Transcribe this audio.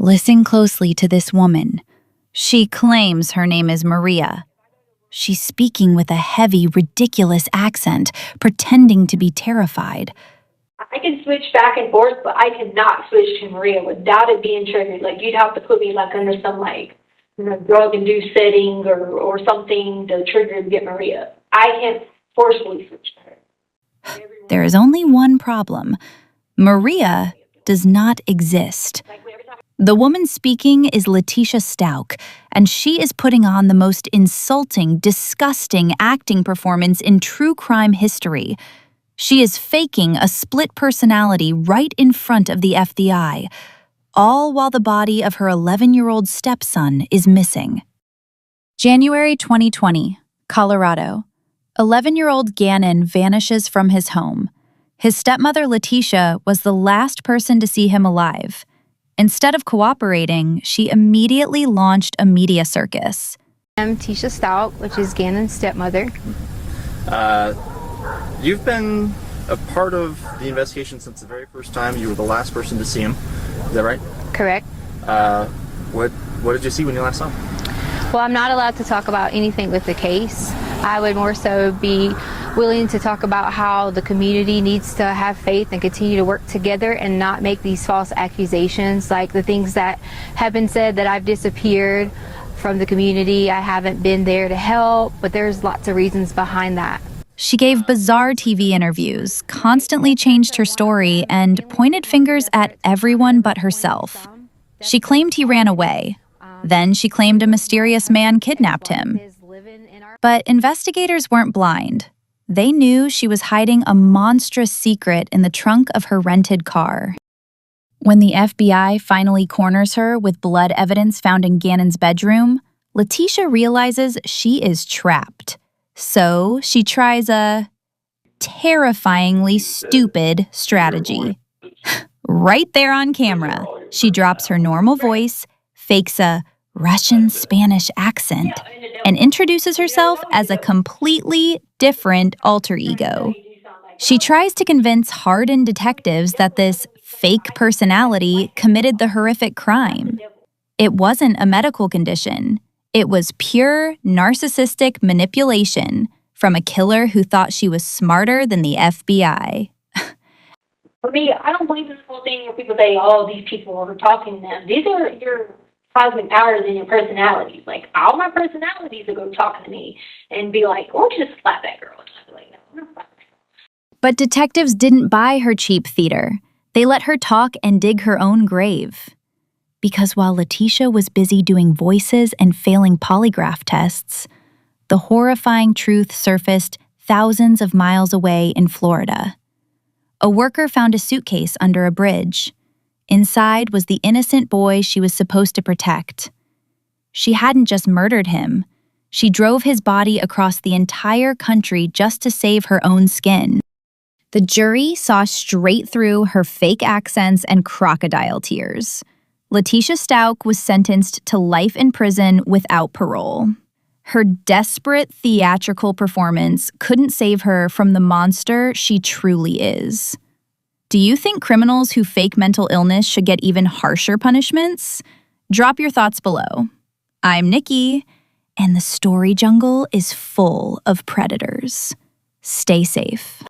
Listen closely to this woman. She claims her name is Maria. She's speaking with a heavy, ridiculous accent, pretending to be terrified. I can switch back and forth, but I cannot switch to Maria without it being triggered. Like, you'd have to put me, like, under some, like, drug-induced setting or something to trigger to get Maria. I can't forcefully switch to her. There is only one problem. Maria does not exist. The woman speaking is Letecia Stauch, and she is putting on the most insulting, disgusting acting performance in true crime history. She is faking a split personality right in front of the FBI, all while the body of her 11-year-old stepson is missing. January 2020, Colorado. 11-year-old Gannon vanishes from his home. His stepmother, Letecia, was the last person to see him alive. Instead of cooperating, she immediately launched a media circus. I'm Letecia Stauch, which is Gannon's stepmother. You've been a part of the investigation since the very first time. You were the last person to see him. Is that right? Correct. What did you see when you last saw him? Well, I'm not allowed to talk about anything with the case. I would more so be willing to talk about how the community needs to have faith and continue to work together and not make these false accusations, like the things that have been said that I've disappeared from the community. I haven't been there to help, but there's lots of reasons behind that. She gave bizarre TV interviews, constantly changed her story, and pointed fingers at everyone but herself. She claimed he ran away. Then she claimed a mysterious man kidnapped him. But investigators weren't blind. They knew she was hiding a monstrous secret in the trunk of her rented car. When the FBI finally corners her with blood evidence found in Gannon's bedroom, Letecia realizes she is trapped. So she tries a terrifyingly stupid strategy. Right there on camera, she drops her normal voice, fakes a Russian-Spanish accent, and introduces herself as a completely different alter ego. She tries to convince hardened detectives that this fake personality committed the horrific crime. It wasn't a medical condition. It was pure narcissistic manipulation from a killer who thought she was smarter than the FBI. For me, I don't believe in this whole thing where people say, oh, these people are talking to them. These are your cosmic powers in your personalities. Like, all my personalities are go talking to me and be like, why don't you just slap that girl? And I'd be like, no, I'm not slapping her. But detectives didn't buy her cheap theater. They let her talk and dig her own grave. Because while Letecia was busy doing voices and failing polygraph tests, the horrifying truth surfaced thousands of miles away in Florida. A worker found a suitcase under a bridge. Inside was the innocent boy she was supposed to protect. She hadn't just murdered him. She drove his body across the entire country just to save her own skin. The jury saw straight through her fake accents and crocodile tears. Letecia Stauch was sentenced to life in prison without parole. Her desperate theatrical performance couldn't save her from the monster she truly is. Do you think criminals who fake mental illness should get even harsher punishments? Drop your thoughts below. I'm Nikki, and the story jungle is full of predators. Stay safe.